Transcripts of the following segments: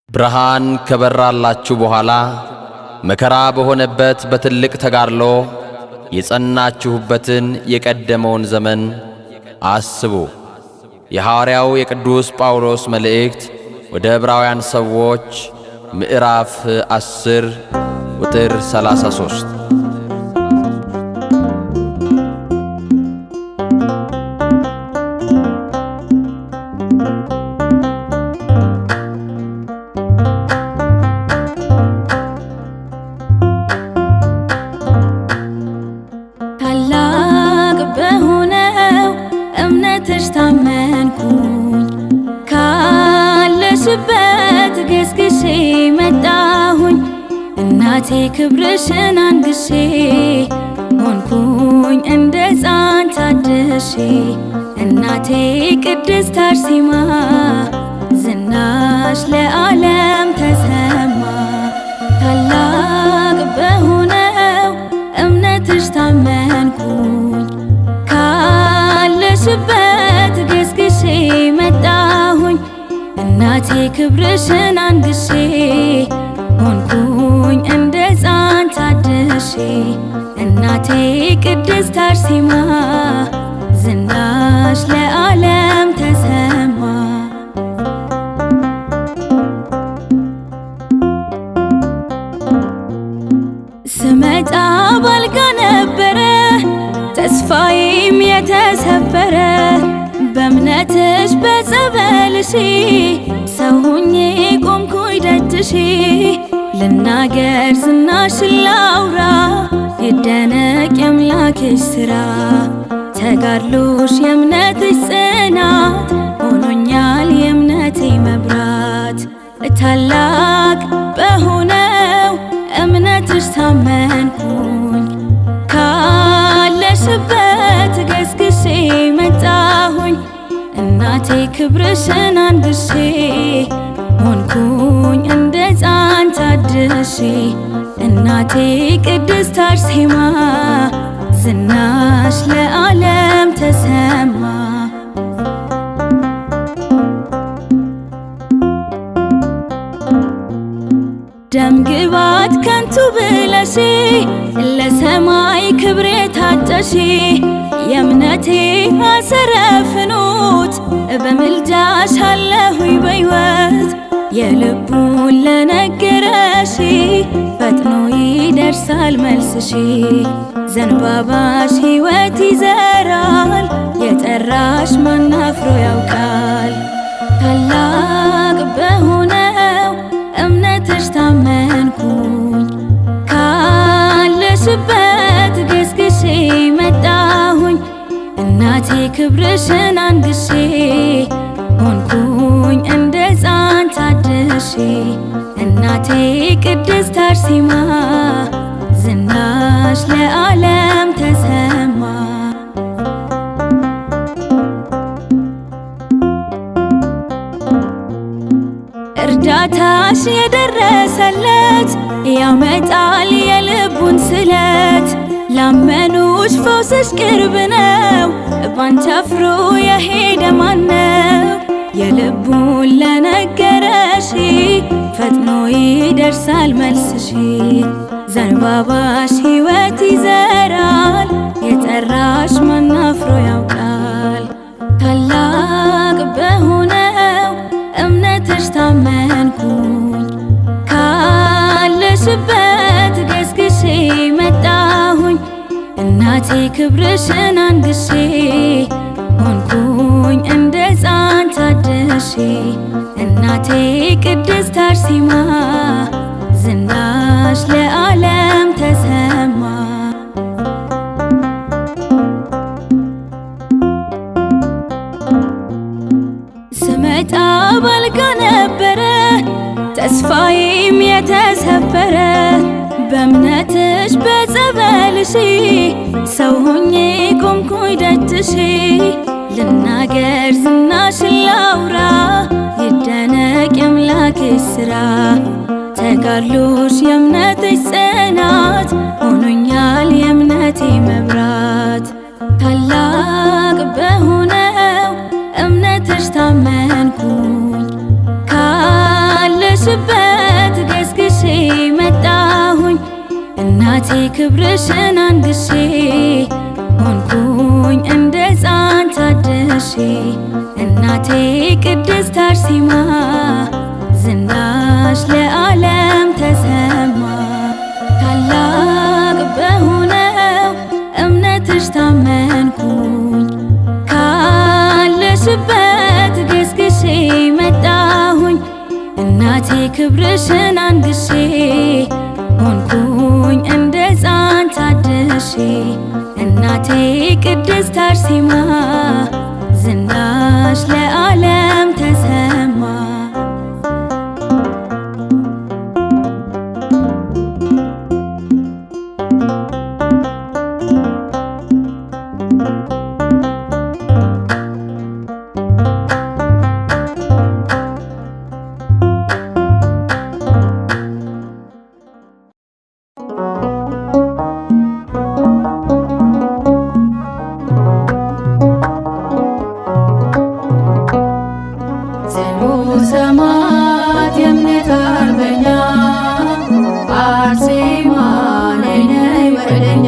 ብርሃን ከበራላችሁ በኋላ መከራ በሆነበት በትልቅ ተጋድሎ የጸናችሁበትን የቀደመውን ዘመን አስቡ። የሐዋርያው የቅዱስ ጳውሎስ መልእክት ወደ ዕብራውያን ሰዎች ምዕራፍ 10 ቁጥር 33። ታመንኩኝ ካለሽበት ገስግሼ መጣሁኝ እናቴ ክብርሽን አንግሼ ሆንኩኝ እንደ ሕፃን ታድሼ እናቴ ቅድስት አርሴማ ዝናሽ ለዓለም ተሰማ ታላቅ በሆነው እምነትሽ ታመንኩኝ ካለሽበት ገስግሼ መጣሁኝ እናቴ ክብርሽን አንግሼ ሆንኩኝ እንደ ሕፃን ታድሼ እናቴ ቅድስት አርሴማ ዝናሽ ለዓለም ተሰማ። ስመጣ ባልጋ ነበረ ተስፋዬም የተሰበረ በእምነትሽ በጸበልሽ ሰው ሆኜ ቆምኩኝ ደጅሽ ልናገር ዝናሽን ላውራ ይደነቅ የአምላክሽ ሥራ ተጋድሎሽ የእምነትሽ ጽናት ሆኖኛል የእምነቴ መብራት ታላቅ በሆነው እምነትሽ ታመንኩኝ ካለሽበት ገስግሼ መጣሁኝ እናቴ ክብርሽን አንግሼ ሆንኩኝ እንደ ሕፃን ታድሼ እናቴ ቅድስት አርሴማ ዝናሽ ለዓለም ተሰማ። ደም ግባት ከንቱ ብለሽ ለሰማይ ክብር የታጨሽ የእምነቴ አሰረ ፍኖት በምልጃሽ አለሁኝ በሕይወት የልቡን ለነገረሽ ፈጥኖ ይደርሳል መልስሽ ዘንባባሽ ሕይወት ይዘራል የጠራሽ ማን አፍሮ ያውቃል ታላቅ በሆነው እምነትሽ ታመንኩኝ ካለሽበት ገስግሼ መጣሁኝ እናቴ ክብርሽን አንግሼ ሆንኩኝ እንደ ሕፃን ታድሼ እናቴ ቅድስት አርሴማ ዝናሽ ለዓለም ተሰማ። እርዳታሽ የደረሰለት ያመጣል የልቡን ስለት ላመኑሽ ፈውስሽ ቅርብ ነው ባንቺ አፍሮ የሄደ ማነው የልቡን ለነገረሽ ፈጥኖ ይደርሳል መልስሽ ዘንባባሽ ሕይወት ይዘራል የጠራሽ ማን አፍሮ ያውቃል ታላቅ በሆነው እምነትሽ ታመንኩኝ ካለሽበት ገስግሼ መጣሁኝ እናቴ ክብርሽን አንግሼ ሆንኩኝ እንደ ሕፃን ታድሼ እናቴ ቅድስት አርሴማ ዝናሽ ለዓለም ተሰማ። ስመጣ ባልጋ ነበረ ተስፋዬም የተሰበረ በእምነትሽ በጸበልሽ ሰው ሆኜ ቆምኩኝ ደጅሽ ልናገር ዝናሽን ላውራ ይደነቅ የአምላክሽ ሥራ ተጋድሎሽ የእምነትሽ ጽናት ሆኖኛል የእምነቴ መብራት ታላቅ በሆነው እምነትሽ ታመንኩኝ ካለሽበት እናቴ ክብርሽን አንግሼ ሆንኩኝ እንደ ሕፃን ታድሼ እናቴ ቅድስት አርሴማ ዝናሽ ለዓለም ተሰማ። ታላቅ በሆነው እምነትሽ ታመንኩኝ ካለሽበት ገስግሼ መጣሁኝ እናቴ ክብርሽን አንግሼ ሆንኩኝ እንደ ሕፃን ታድሼ እናቴ ቅድስት አርሴማ ዝናሽ ለዓለም ተሰማ። ሰማዕት የእምነት አርበኛ አርሴማ ነይ ነይ ወደኛ።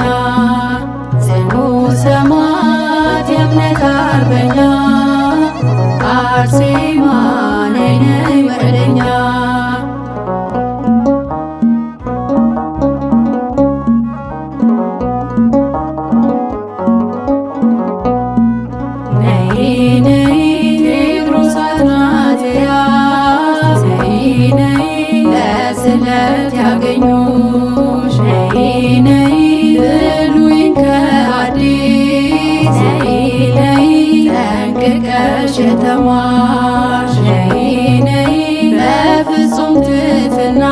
ጽኑ ሰማዕት የእምነት አርበኛ አርሴማ ነይ ነይ ወደኛ። ስለት ያገኙሽ ነይ ነይ ብሉይን ከአዲስ ነይ ነይ ጠንቅቀሽ የተማርሽ ነይ ነይ በፍጹም ትሕትና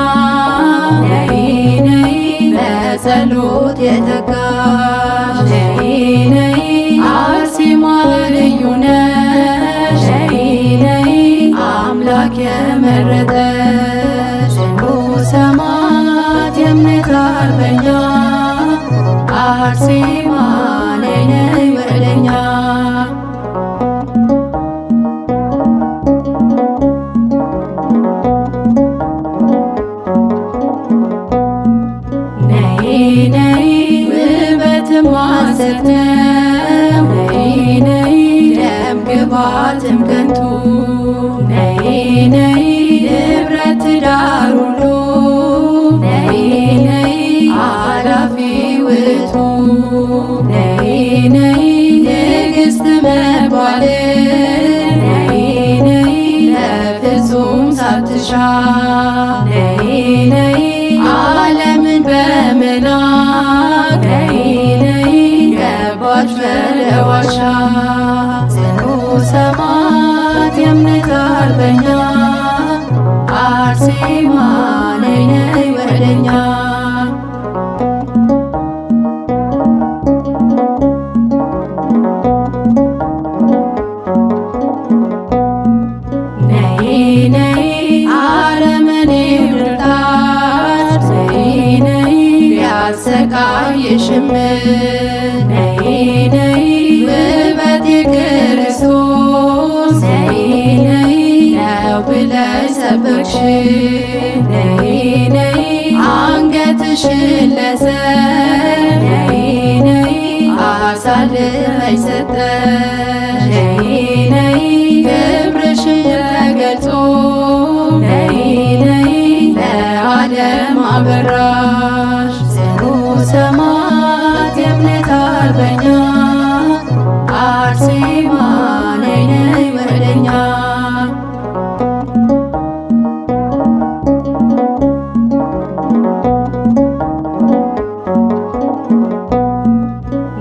ነይ ነይ በጸሎት የተጋሽ ነይ ነይ አርሴማ ልዩ ነሽ ነይ ነይ አምላክ የመረጠሽ ሰማዕት የእምነት አርበኛ አርሴማ ነይ ነይ ወደኛ። ነይ ነይ ውበትም ሐሰት ነው ነይ ነይ ደም ግባትም ከንቱ ነይ ነይ ንብረት ትዳር ሁሉ ነይ ነይ አላፊ ውእቱ ነይ ነይ ንግሥት መባል ነይ ነይ ለፍጹም ሳትሻ ነይ ነይ ዓለምን በመናቅ ነይ ነይ ገባች በለዋሻ። ጽኑ ሰማዕት የእምነት አርበኛ አርሴማ ነይ ነይ ወደኛ። ነይ ነይ አረመኔ ብርታት ነይ ነይ ቢያሰቃይሽም ነይ ነይ ውበት የክርስቶስ ነይ ነይ ነው ብለሽ ሰበክሽ ነይ ነይ አንገትሽን ለሰብ ነይ ነይ አሳልፈሽ ሰጠሽ ነይ ነይ ክብርሽን ተገልጾ ነይ ነይ ለዓለም አበራሽ። ጽኑ ሰማዕት የእምነት አርበኛ አርሴማ ነይ ነይ ወደኛ።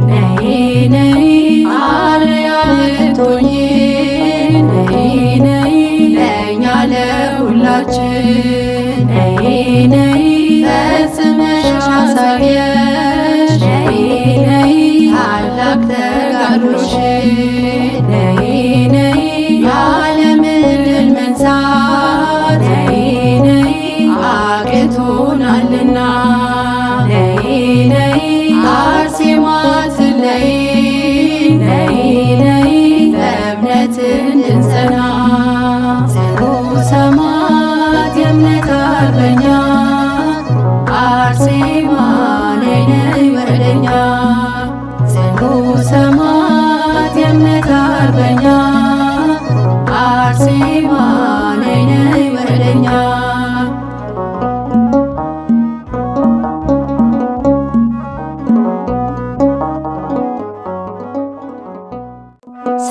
ነይ ነይ አርአያ ልትሆኚ ነይ ነይ ለእኛ ለሁላችን ነይ ነይ ፈጽመሽ አሳየሽ ነይ ነይ ታላቅ ተጋድሎሽን ነይ ነይ የዓለምን ድል መንሳት ነይ ነይ አቅቶናልና ነይ ነይ አርሴማ ትለይ ነይ ነይ በእምነት እንድንጸና። ጽኑ ሰማዕት የእምነት አርበኛ አርሴማ ሰማዕት የእምነት አርበኛ አርሴማ ነይ ነይ ወደኛ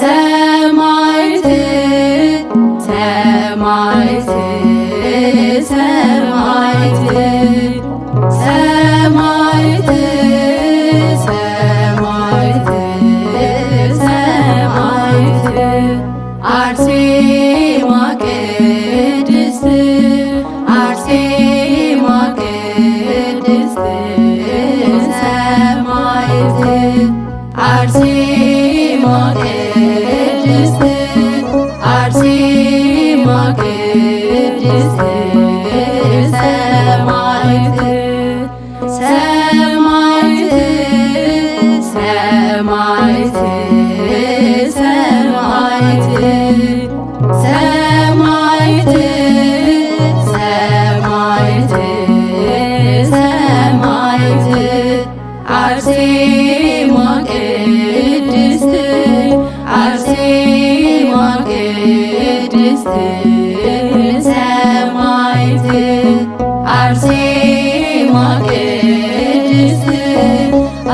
ሰማዕት ሰማዕት ሰማዕት ሰማዕት ሰማዕት ሰማዕት አርሴማ ቅድስት አርሴማ ቅድስት ሰማዕት አርሴማ ቅድስት አርሴማ ቅድስት ሰማዕት ሰማዕት ሰማዕት ሰማዕት ሰማዕት ሰማዕት ሰማዕት አርሴማ ቅድስት አርሴማ ቅድስት ሰማዕት አርሴማ ቅድስት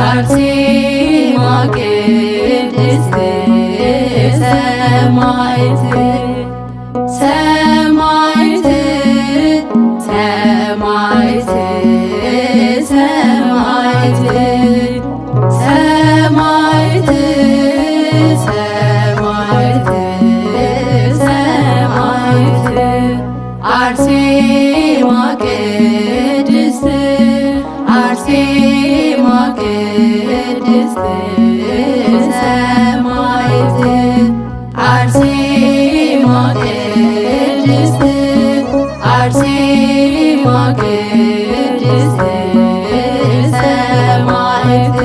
አርሴማ ቅድስት ሰማዕት ሰማዕት ሰማዕት ሰማዕት ሰማዕት ሰማዕት ሰማዕት አርሴማ ቅድስት አርሴማ ቅድስት ሰማዕት አርሴማ ቅድስት አርሴማ ቅድስት ሰማዕት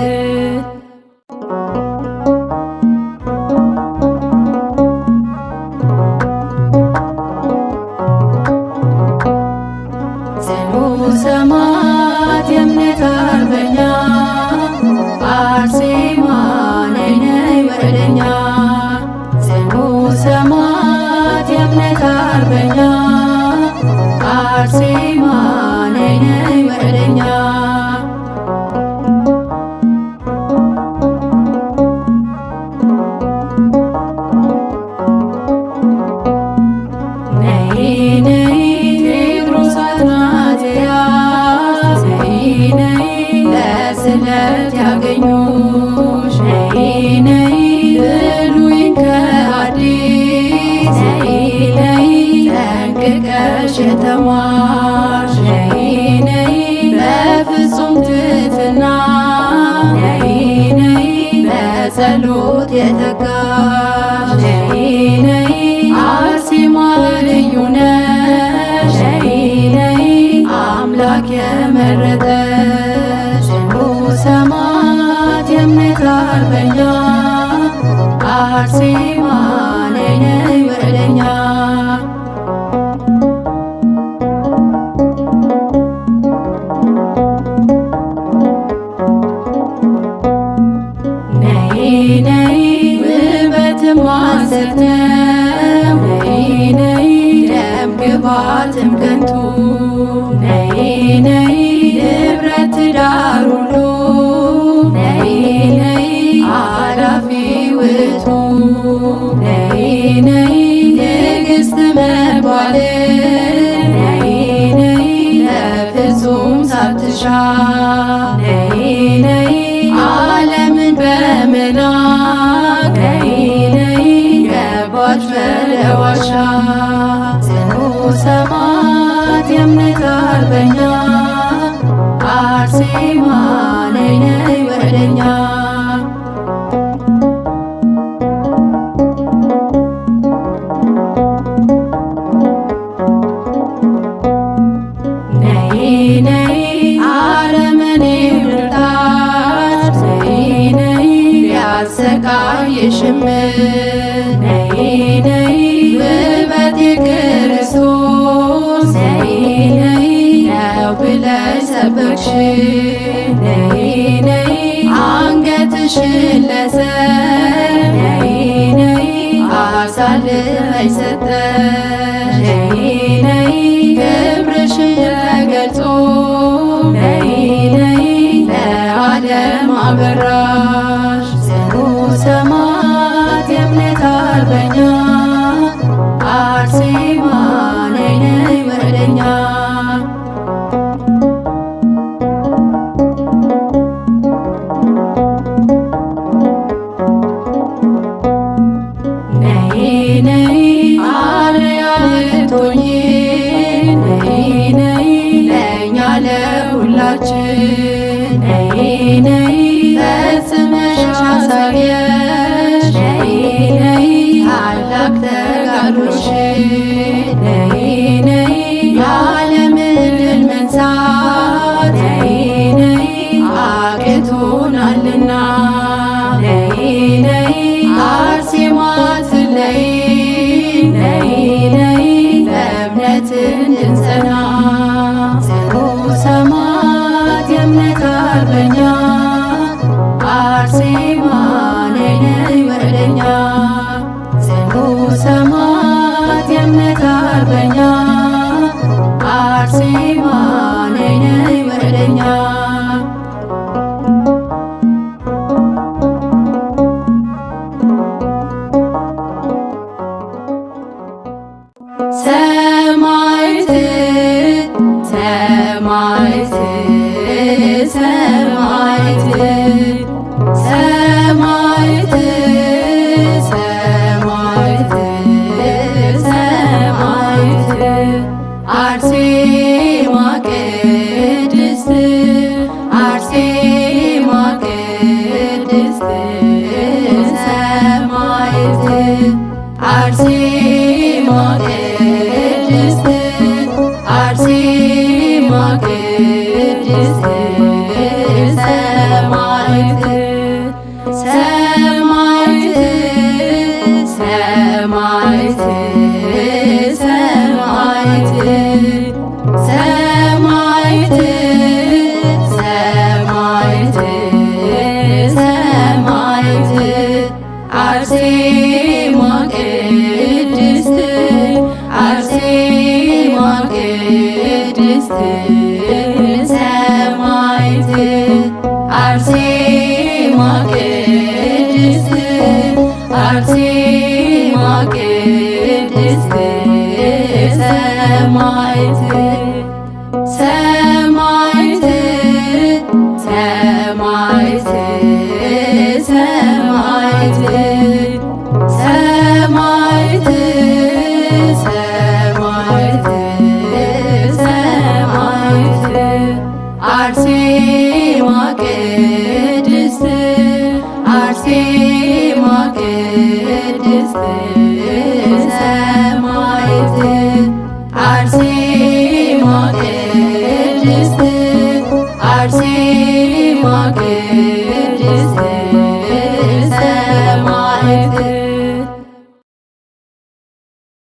ጽኑ ሰማዕት የእምነት አርበኛ አርሴማ ነይ ነይ ወደኛ ጽኑ ሰማዕት የእምነት አርበኛ አርሴማ ነይ ነይ ወደኛ ነይ ነይ ቴዎድሮስ አትናቴያስ ነይ ነይ ለስለት ያገኙሽ ነይ ነይ ብሉይን ከሐዲስ ነይ ነይ ጠንቅቀሽ የተማርሽ ነይ ነይ በፍጹም ትሕትና ነይ ነይ በጸሎት የተጋሽ ነይ ነይ አርሴማ ልዩ ነሽ ነይ ነይ አምላክ የመረጠሽ ጽኑ ሰማዕት የእምነት አርበኛ አርሴማ ነይ ነይ ወደኛ ነይ ነይ ውበትም ሐሰት ነው ነይ ነይ ደም ግባትም ከንቱ ነይ ነይ ንብረት ትዳር ሁሉ ነይ ነይ አላፊ ውእቱ ነይ ነይ ንግሥት መባል ነይ ነይ ለፍጹም ሳትሻ ነይ ነይ ዓለምን በመናቅ ነይ ነይ ገባች በለዋሻ ጽኑ ሰማዕት የእምነት አርበኛ አርሴማ ነይ ነይ ወደኛ ነይ ነይ አረመኔ ብርታት ነይ ነይ ቢያሰቃይሽም ነይ ነይ ውበቴ ክርስቶስ ነይ ነይ ነው ብለሽ ሰበክሽ ነይ ነይ አንገትሽን ለሰ አሳልፈሽ ሰጠሽ። ነይ ነይ ክብርሽን ተገልጾ ነይ ነይ ለዓለም አበራሽ። ጽኑ ሰማዕት የእምነት አርበኛ አርሴማ ነይ ነይ ወደኛ። ፈጽመሽ አሳየሽ ነይ ነይ ታላቅ ተጋድሎሽን ነይ ነይ የዓለምን ድል መንሳት ነይ ነይ አቅቶናልና ነይ ነይ አርሴማ አትለይ ነይ ነይ በእምነት እንድንጸና ጽኑ ሰማዕት የእምነት አርበኛ አርሴማ ነይ ነይ ወደኛ። ጽኑ ሰማዕት የእምነት አርበኛ አርሴማ ነይ ነይ ወደኛ። ሰማዕት ሰማዕት ሰማዕት ሰማዕት ሰማዕት ሰማዕት አርሴማ ቅድስት አርሴማ ቅድስት ሰማዕት አርሴማ ቅድስት አርሴማ ቅድስት ሰማዕት ሰማዕት ሰማዕት ሰማዕት ሰማዕት ሰማዕት ሰማዕት አርሴማ ቅድስት አርሴማ ቅድስት ሰማዕት አርሴማ ቅድስት አርሴማ ቅድስት ሰማዕት ሰማዕት ሰማዕት ሰማዕት ሰማዕት ሰማዕት ሰማዕት አርሴማ ቅድስት አርሴማ ቅድስት ሰማዕት አርሴማ ቅድስት አርሴማ